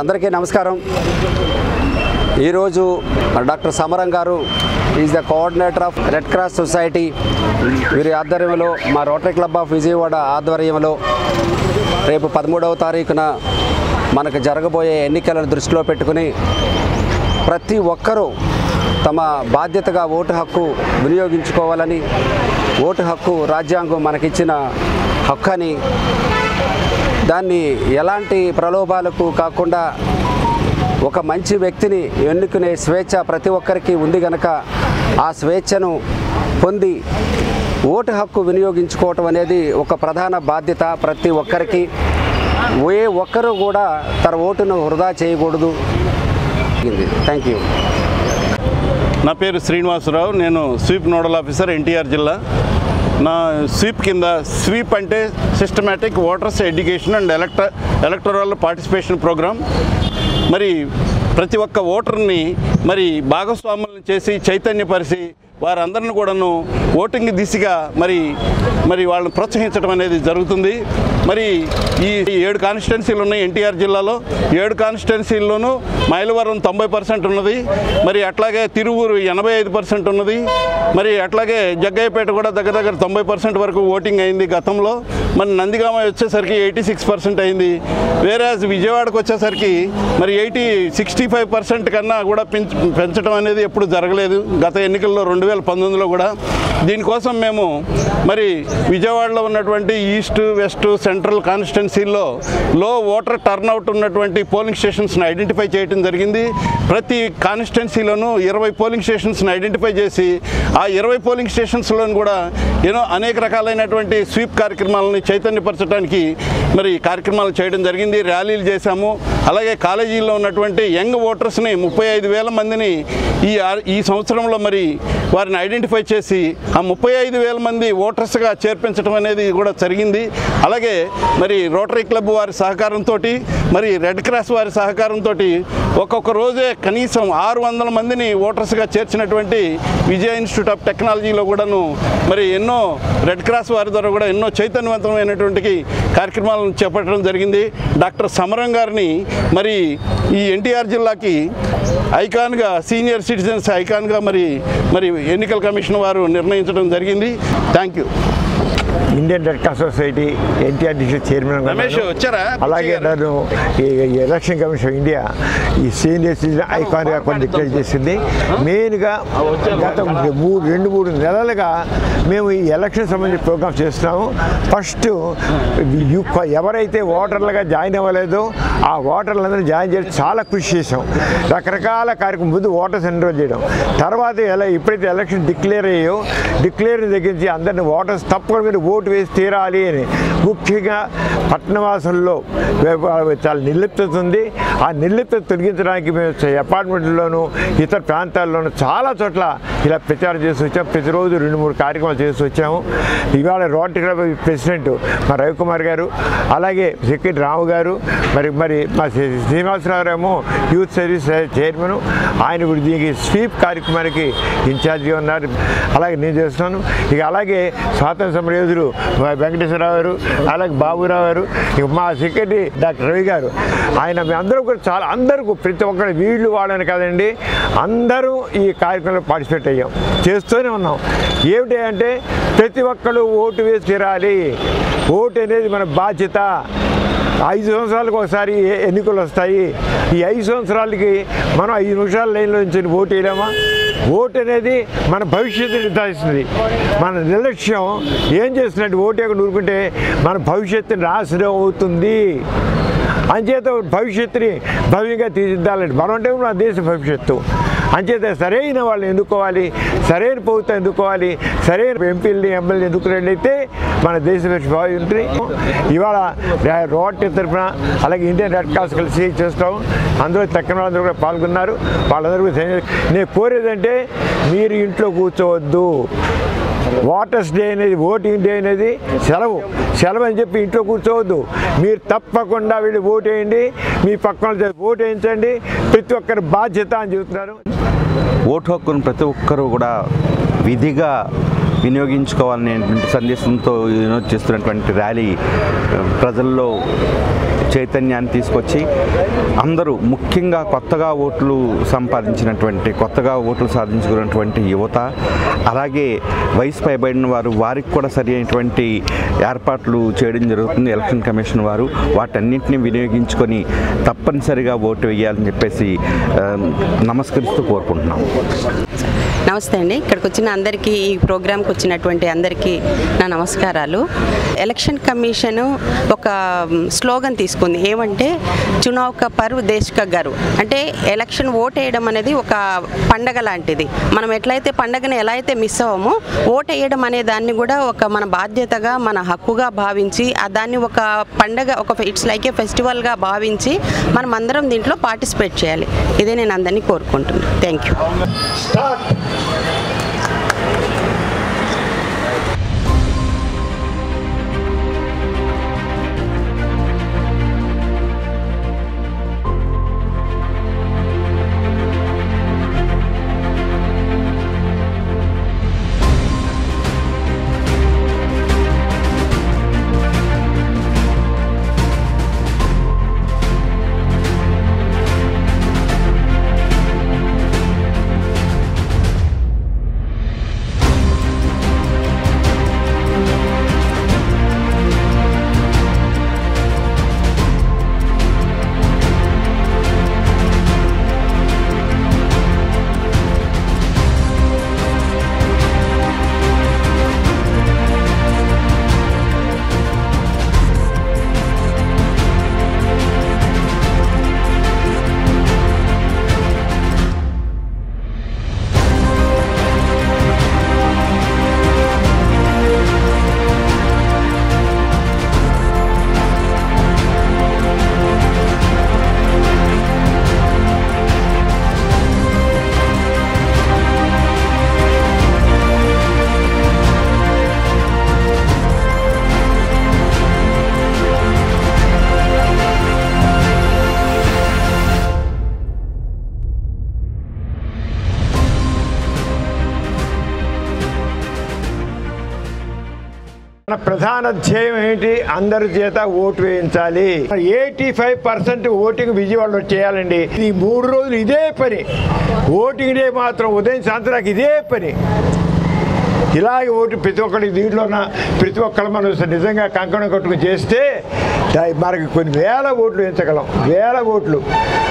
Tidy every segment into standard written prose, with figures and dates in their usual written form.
అందరికీ నమస్కారం. ఈరోజు డాక్టర్ సమరం గారు is the coordinator of red cross society వీరి ఆధ్వర్యంలో మా రోటరీ క్లబ్ ఆఫ్ విజయవాడ ఆధ్వర్యంలో రేపు 13వ తారీఖున మనకు జరగబోయే ఎన్నికలను దృష్టిలో పెట్టుకుని ప్రతి ఒక్కరూ తమ బాధ్యతగా ఓటు హక్కు వినియోగించుకోవాలని, ఓటు హక్కు రాజ్యాంగం మనకిచ్చిన హక్కు అని, దాన్ని ఎలాంటి ప్రలోభాలకు కాకుండా ఒక మంచి వ్యక్తిని ఎన్నుకునే స్వేచ్ఛ ప్రతి ఒక్కరికి ఉంది కనుక ఆ స్వేచ్ఛను పొంది ఓటు హక్కు వినియోగించుకోవటం అనేది ఒక ప్రధాన బాధ్యత ప్రతి ఒక్కరికి. ఏ ఒక్కరూ కూడా తన ఓటును వృధా చేయకూడదు. Thank you. నా పేరు శ్రీనివాసరావు. నేను స్వీప్ నోడల్ ఆఫీసర్, ఎన్టీఆర్ జిల్లా. నా స్వీప్ కింద స్వీప్ అంటే systematic voters education and electoral participation programme. మరి ప్రతి ఒక్క ఓటర్ని భాగస్వాములను చేసి చైతన్యపరిచి వారందరిని కూడాను ఓటింగ్ దిశగా మరి వాళ్ళని ప్రోత్సహించడం అనేది జరుగుతుంది. మరి ఈ 7 కాన్స్టిట్యున్సీలు ఉన్నాయి ఎన్టీఆర్ జిల్లాలో. 7 కాన్స్టిట్యున్సీల్లోనూ మైలవరం 90% ఉన్నది, మరి అట్లాగే తిరువూరు 85% ఉన్నది, మరి అట్లాగే జగ్గయ్యపేట కూడా దగ్గర 90% వరకు ఓటింగ్ అయింది గతంలో. మరి నందిగామ వచ్చేసరికి 86% అయింది. వేరే విజయవాడకు వచ్చేసరికి మరి 65% కన్నా కూడా పెంచడం అనేది ఎప్పుడు జరగలేదు గత ఎన్నికల్లో 2019లో కూడా. దీనికోసం మేము మరి విజయవాడలో ఉన్నటువంటి ఈస్ట్, వెస్ట్, సెంట్రల్ కాన్స్టిట్యున్సీల్లో లో ఓటర్ టర్న్అవుట్ ఉన్నటువంటి పోలింగ్ స్టేషన్స్ని ఐడెంటిఫై చేయడం జరిగింది. ప్రతి కాన్స్టిట్యున్సీలోనూ 20 పోలింగ్ స్టేషన్స్ని ఐడెంటిఫై చేసి ఆ 20 పోలింగ్ స్టేషన్స్లోనూ కూడా అనేక రకాలైనటువంటి స్వీప్ కార్యక్రమాలని చైతన్యపరచడానికి మరి కార్యక్రమాలు చేయడం జరిగింది. ర్యాలీలు చేశాము. అలాగే కాలేజీల్లో ఉన్నటువంటి యంగ్ ఓటర్స్ని 35,000 మందిని ఈ సంవత్సరంలో మరి వారిని ఐడెంటిఫై చేసి ఆ 35,000 మంది ఓటర్స్గా చేర్పించడం అనేది కూడా జరిగింది. అలాగే మరి రోటరీ క్లబ్ వారి సహకారంతో, మరి రెడ్ క్రాస్ వారి సహకారంతో ఒక్కొక్క రోజే కనీసం 600 మందిని ఓటర్స్గా చేర్చినటువంటి విజయ ఇన్స్టిట్యూట్ ఆఫ్ టెక్నాలజీలో కూడాను మరి ఎన్నో రెడ్ క్రాస్ వారి ద్వారా కూడా ఎన్నో చైతన్యవంతమైనటువంటి కార్యక్రమాలను చేపట్టడం జరిగింది. డాక్టర్ సమరం గారిని మరి ఈ ఎన్టీఆర్ జిల్లాకి ఐకాన్గా, సీనియర్ సిటిజన్స్ ఐకాన్గా మరి ఎన్నికల కమిషన్ వారు నిర్ణయించడం జరిగింది. Thank you. Indian red cross society NTR district chairman, అలాగే నన్ను ఎలక్షన్ కమిషన్ ఆఫ్ ఇండియా ఈ సీనియర్ సిటిజన్ ఐకాన్గా కొన్ని డిక్లేర్ చేసింది. మెయిన్గా గత 2-3 నెలలుగా మేము ఈ ఎలక్షన్ సంబంధించిన ప్రోగ్రామ్స్ చేస్తున్నాము. ఫస్ట్ ఎవరైతే ఓటర్లుగా జాయిన్ అవ్వలేదో ఆ ఓటర్లందరూ జాయిన్ చేసి చాలా కృషి చేసాం. రకరకాల కార్యక్రమం, ముందు ఓటర్స్ ఎన్రోల్ చేయడం, తర్వాత ఎప్పుడైతే ఎలక్షన్ డిక్లేర్ అయ్యో డిక్లేర్ దగ్గరించి అందరినీ ఓటర్స్ తప్పకుండా మీరు ఓటు వేసి తీరాలి అని. ముఖ్యంగా పట్టణవాసుల్లో చాలా నిర్లిప్తత ఉంది. ఆ నిర్లిప్తత తొలగించడానికి మేము అపార్ట్మెంట్లోనూ ఇతర ప్రాంతాల్లోనూ చాలా చోట్ల ఇలా ప్రచారం చేసి వచ్చాము. ప్రతిరోజు 2-3 కార్యక్రమాలు చేసి వచ్చాము. ఇవాళ రోటరీ క్లబ్ ప్రెసిడెంట్ మా రవికుమార్ గారు, అలాగే సెక్రటరీ రావు గారు, మరి మా శ్రీనివాసరావు ఏమో యూత్ సర్వీస్ చైర్మన్, ఆయన ఇప్పుడు దీనికి స్వీప్ కార్యక్రమానికి ఇన్ఛార్జిగా ఉన్నారు. అలాగే నేను చేస్తున్నాను. ఇక అలాగే స్వాతంత్ర సమరయోధులు వెంకటేశ్వరరావు గారు, అలాగే బాబురావు గారు, ఇక మా సెక్రటరీ డాక్టర్ రవి గారు, ఆయన అందరూ కూడా చాలా అందరికీ ప్రతి ఒక్కరు వీళ్ళు వాళ్ళని కాదండి, అందరూ ఈ కార్యక్రమంలో పార్టిసిపేట్ అయ్యాం, చేస్తూనే ఉన్నాం. ఏమిటి అంటే ప్రతి ఒక్కరు ఓటు వేసి తీరాలి. ఓటు అనేది మన బాధ్యత. 5 సంవత్సరాలకు ఒకసారి ఎన్నికలు వస్తాయి. ఈ 5 సంవత్సరాలకి మనం 5 నిమిషాల లైన్లో నుంచి ఓటు వేయలేమా? ఓటు అనేది మన భవిష్యత్తు నిర్ధారిస్తుంది. మన నిర్లక్ష్యం ఏం చేస్తున్నట్టు ఓటు నూరుకుంటే మన భవిష్యత్తు నాశనం అవుతుంది. అంచేత భవిష్యత్తుని భవ్యంగా తీర్చిదిద్దాలంటే మనం అంటే మన దేశ భవిష్యత్తు. అంచేత సరైన వాళ్ళని ఎన్నుకోవాలి, సరైన ప్రభుత్వం ఎన్నుకోవాలి, సరైన ఎంపీలని ఎమ్మెల్యేని ఎన్నుకున్నట్లయితే మన దేశ బాగుంటుంది. ఇవాళ రోటరీ తరఫున అలాగే ఇండియన్ రెడ్ క్రాస్ కలిసి చేస్తాం. అందరూ తక్కువ కూడా పాల్గొన్నారు. వాళ్ళందరూ నేను కోరేదంటే మీరు ఇంట్లో కూర్చోవద్దు. ఓటర్స్ డే అనేది, ఓటింగ్ డే అనేది సెలవు అని చెప్పి ఇంట్లో కూర్చోవద్దు. మీరు తప్పకుండా వెళ్ళి ఓటు వేయండి, మీ పక్కన ఓటు వేయించండి, ప్రతి ఒక్కరి బాధ్యత అని చెబుతున్నారు. ఓటు హక్కును ప్రతి ఒక్కరూ కూడా విధిగా వినియోగించుకోవాలనే సందేశంతో చేస్తున్నటువంటి ర్యాలీ ప్రజల్లో చైతన్యాన్ని తీసుకొచ్చి అందరూ ముఖ్యంగా కొత్తగా ఓట్లు సాధించుకున్నటువంటి యువత, అలాగే వయసు పైబడిన వారికి కూడా సరి అయినటువంటి ఏర్పాట్లు చేయడం జరుగుతుంది ఎలక్షన్ కమిషన్ వారు. వాటన్నింటినీ వినియోగించుకొని తప్పనిసరిగా ఓటు వేయాలని చెప్పేసి నమస్కరిస్తూ కోరుకుంటున్నాం. నమస్తే అండి. ఇక్కడికి వచ్చిన అందరికీ, ఈ ప్రోగ్రాంకి వచ్చినటువంటి అందరికీ నా నమస్కారాలు. ఎలక్షన్ కమిషన్ ఒక స్లోగన్ తీసుకుంది, ఏమంటే చునావ్ కా పర్వ్ దేశ్ కా గర్వ్. అంటే ఎలక్షన్ ఓట్ వేయడం అనేది ఒక పండగ లాంటిది. మనం ఎట్లయితే పండగని ఎలా అయితే మిస్ అవ్వమో, ఓట్ వేయడం అనే దాన్ని కూడా ఒక మన బాధ్యతగా, మన హక్కుగా భావించి దాన్ని ఒక పండగ, ఇట్స్ లైక్ ఏ ఫెస్టివల్గా భావించి మనం అందరం దీంట్లో పార్టిసిపేట్ చేయాలి. ఇదే నేను అందరినీ కోరుకుంటున్నాను. Thank you. ప్రధాన ధ్యేయం ఏంటి? అందరి చేత ఓటు వేయించాలి. 85% ఓటింగ్ విజయవాడలో చేయాలండి. ఈ 3 రోజులు ఇదే పని. ఓటింగ్ డే మాత్రం ఉదయం సాయంత్రానికి ఇదే పని. ఇలాగే ఓటు ప్రతి ఒక్కరికి దీంట్లో ప్రతి ఒక్కరు మనం నిజంగా కంకణం కట్టుకుని చేస్తే మనకి కొన్ని వేల ఓట్లు వేయించగలం. వేల ఓట్లు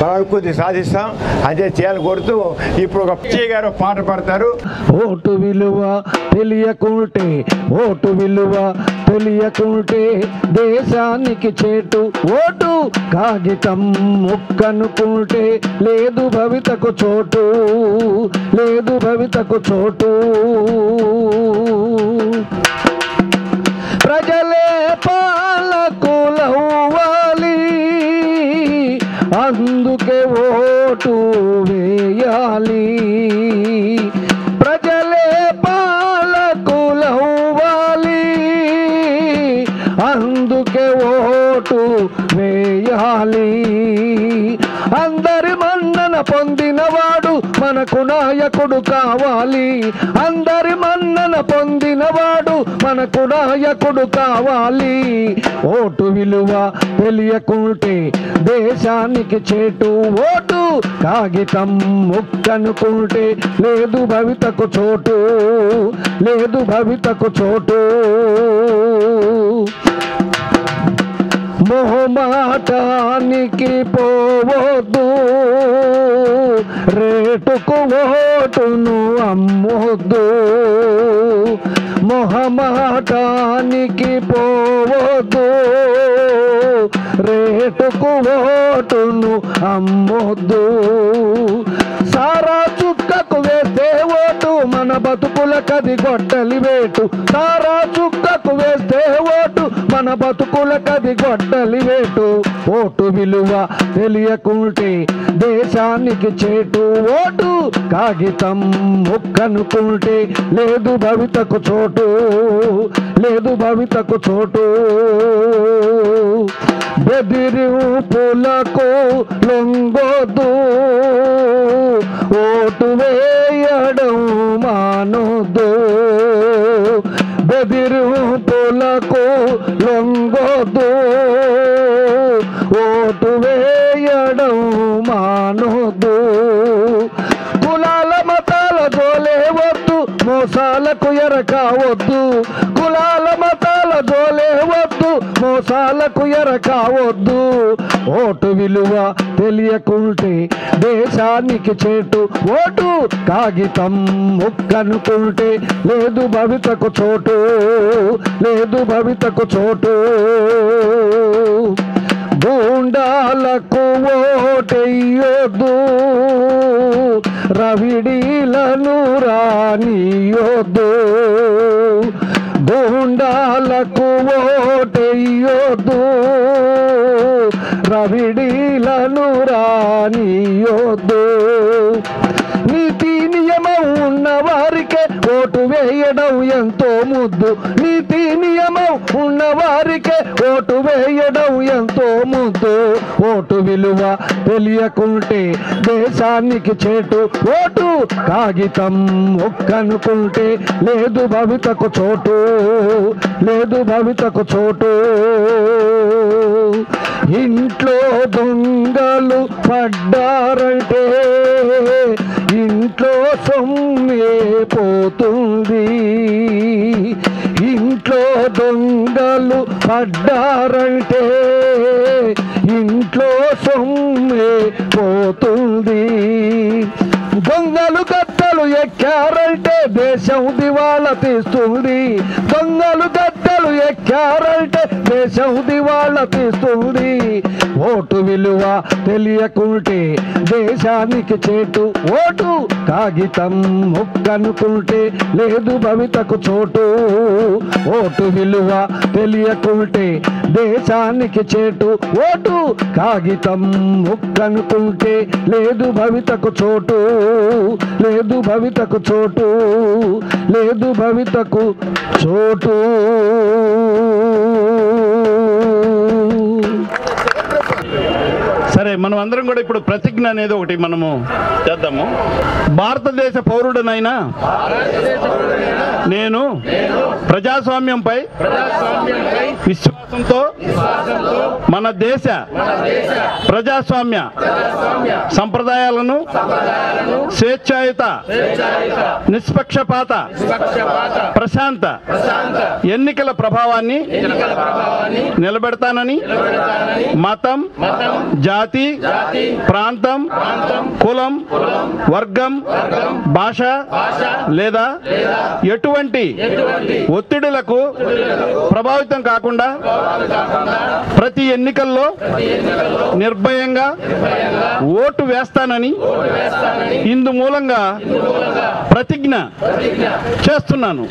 మనం కొద్ది సాధిస్తాం. అంతే చేయాలని కోరుతూ ఇప్పుడు ఒక పిచ్చయ్య గారు పాట పాడతారు. ఓటు విలువ తెలియకుంటే, ఓటు విలువ తెలియకుంటే దేశానికి చేటు. ఓటు కాగితం ముక్కనుకుంటే లేదు భవితకు చోటు, లేదు భవితకు చోటు. ప్రజలే పాలకులవ్వాలి, అందుకే ఓటు వేయాలి. ప్రజలే పాలకులవ్వాలి, అందుకే ఓటు వేయాలి. అందరి మన్నన పొందినవాడు మనకు నాయకుడు కావాలి. అందరి మన్నన పొందినవాడు మనకు నాయకుడు కావాలి. ఓటు విలువ తెలియకుంటే దేశానికి చేటు. ఓటు కాగితం ముక్కనుకుంటే లేదు భవితకు చోటు, లేదు భవితకు చోటు. మొహమాటానికి పోవద్దు, రేటుకు ఓటును అమ్మొద్దు. మొహమాటానికి పోవద్దు, రేటుకు ఓటును అమ్మొద్దు. సారా చుక్కకు వేస్తే ఓటు మన బతుకులకది గొడ్డలి వేటు. సారా చుక్కకు వేస్తే ఓటు మన బతుకులకది గొడ్డలి వేటు. ఓటు విలువ తెలియకుంటే దేశానికి చేటు. ఓటు కాగితం ముక్కనుకుంటే లేదు భవితకు చోటు, లేదు భవితకు చోటు. బెదిరింపులకు లొంగొద్దు, ఓటు వేయడం మానొద్దు. బెదిరింపులకు లొంగొద్దు, మోసాలకు ఎరకావద్దు, కులాల మతాల జోలే వద్దు, మోసాలకు ఎరకావద్దు. ఓటు విలువ తెలియకుంటే దేశానికి చేటు, ఓటు కాగితం ముక్కనుకుంటే లేదు భవితకు చోటు, లేదు భవితకు చోటు. గూండాలకు ఓటెయ్యొద్దు, రవిడీలను రానియొద్దు. గూండాలకు ఓటెయ్యొద్దు, రవిడీలను రానియొద్దు. నీతి నియమం ఉన్న వారికే ఓటు వేయడం ఎంతో ముద్దు, నీతి నియమం ఉన్న వారికే ఓటు వేయడం ఎంతో ముద్దు. ఓటు విలువ తెలియకుంటే దేశానికి చేటు, ఓటు కాగితం ఒక్కనుకుంటే లేదు భవితకు చోటు, లేదు భవితకు చోటు. ఇంట్లో దొంగలు పడ్డారంటే ఇంట్లో సొమ్మే పోతుంది, ఇంట్లో దొంగలు పడ్డారంటే ఇంట్లో సొమ్మే పోతుంది. దొంగలు గద్దలు ఎక్కారంటే దేశం దివాళా తీస్తుంది, దొంగలు గద్దలు ఎక్కారంటే దేశం దివాళా తీస్తుంది. ఓటు విలువ తెలియకుంటే దేశానికి చేటు, ఓటు కాగితం ముక్కనుకుంటే లేదు భవితకు చోటు. ఓటు విలువ తెలియకుంటే దేశానికి చేటు, ఓటు కాగితం ముక్కనుకుంటే లేదు భవితకు చోటు, లేదు భవితకు చోటు, లేదు భవితకు చోటు. సరే, మనం అందరం కూడా ఇప్పుడు ప్రతిజ్ఞ అనేది ఒకటి మనము చేద్దాము. భారతదేశ పౌరుడనైనా నేను ప్రజాస్వామ్యంపై విశ్వాసంతో మన దేశ ప్రజాస్వామ్య సంప్రదాయాలను స్వేచ్ఛాయుత, నిష్పక్షపాత, ప్రశాంత ఎన్నికల ప్రభావాన్ని నిలబెడతానని మతం, జాతి, ప్రాంతం, కులం, వర్గం, భాష లేదా ఎటువంటి ఒత్తిడులకు ప్రభావితం కాకుండా ప్రతి ఎన్నికల్లో నిర్భయంగా ఓటు వేస్తానని ఇందు మూలంగా ప్రతిజ్ఞ చేస్తున్నాను.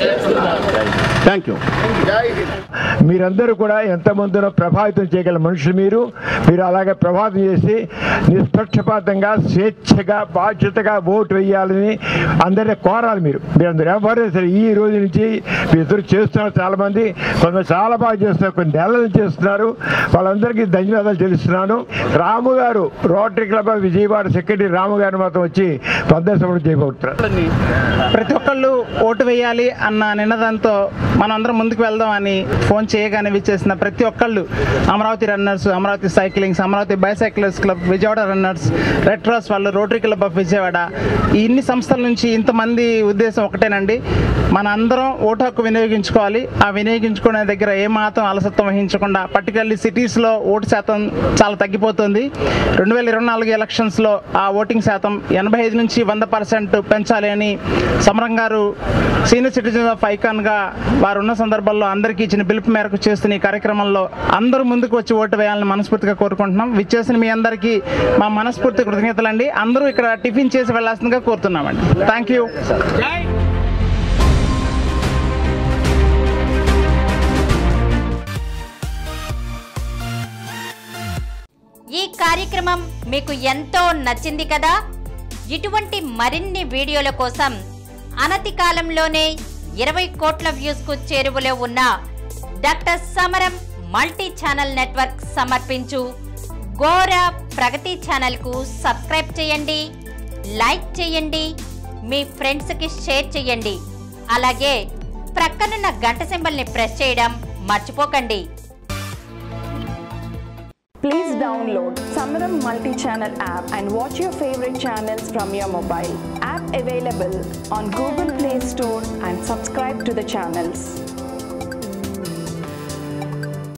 Thank you. మీరందరూ కూడా ఎంతమందినో ప్రభావితం చేయగల మనుషులు మీరు. మీరు అలాగే ప్రభావితం చేసి నిష్పక్షపాతంగా, స్వేచ్ఛగా, బాధ్యతగా ఓటు వేయాలని అందరినీ కోరాలి. మీరందరూ ఎవరైనా సరే ఈ రోజు నుంచి మీ ఇద్దరు చేస్తున్నారు. చాలామంది కొంతమంది చాలా బాగా చేస్తున్నారు, కొన్ని నెలలు చేస్తున్నారు. వాళ్ళందరికీ ధన్యవాదాలు తెలుస్తున్నాను. రాము గారు, rotary club of Vijayawada secretary Ramu గారు మాత్రం వచ్చి ప్రదర్శన చేయబోతున్నారు. ప్రతి ఒక్కళ్ళు ఓటు వేయాలి అన్న నినాదంతో మనందరం ముందుకు వెళ్దాం అని ఫోన్ చేయగానే విచ్చేసిన ప్రతి ఒక్కళ్ళు, Amaravati runners, Amaravati cyclings, Amaravati bicyclers club, Vijayawada runners, red cross వాళ్ళు, రోటరీ క్లబ్ ఆఫ్ విజయవాడ, ఇన్ని సంస్థల నుంచి ఇంతమంది ఉద్దేశం ఒకటేనండి, మన అందరం ఓటు హక్కు వినియోగించుకోవాలి. ఆ వినియోగించుకునే దగ్గర ఏమాత్రం అలసత్వం వహించకుండా, పర్టికులర్లీ సిటీస్లో ఓటు శాతం చాలా తగ్గిపోతుంది. 2024 ఎలక్షన్స్లో ఆ ఓటింగ్ శాతం 85 నుంచి 100% పెంచాలి అని సమరం గారు సీనియర్ సిటిజన్ ఆఫ్ ఐకాన్గా వారు ఉన్న సందర్భాల్లో అందరికీ ఇచ్చిన పిలుపు మేరకు చేస్తున్న ఈ కార్యక్రమంలో అందరూ ముందుకు వచ్చి ఓటు వేయాలని మనస్ఫూర్తిగా కోరుకుంటున్నాం. విచ్చేసిన మీ అందరికీ మా మనస్ఫూర్తి కృతజ్ఞతలండి. అందరూ ఇక్కడ టిఫిన్ చేసి వెళ్లాల్సిందిగా కోరుతున్నామండి. Thank you. ఈ కార్యక్రమం మీకు ఎంతో నచ్చింది కదా. ఇటువంటి మరిన్ని వీడియోల కోసం అనతి కాలంలోనే 20 కోట్ల వ్యూస్ కు చేరువలో ఉన్న డాక్టర్ సమరం మల్టీ ఛానల్ నెట్వర్క్ సమర్పించు గోరా ప్రగతి ఛానల్ కు సబ్స్క్రైబ్ చేయండి, లైక్ చేయండి, మీ ఫ్రెండ్స్ కి షేర్ చేయండి. అలాగే ప్రక్కనున్న గంట సింబల్ ని ప్రెస్ చేయడం మర్చిపోకండి. Please download Samaram Multi-Channel app and watch your favorite channels from your mobile. App available on Google Play Store and subscribe to the channels.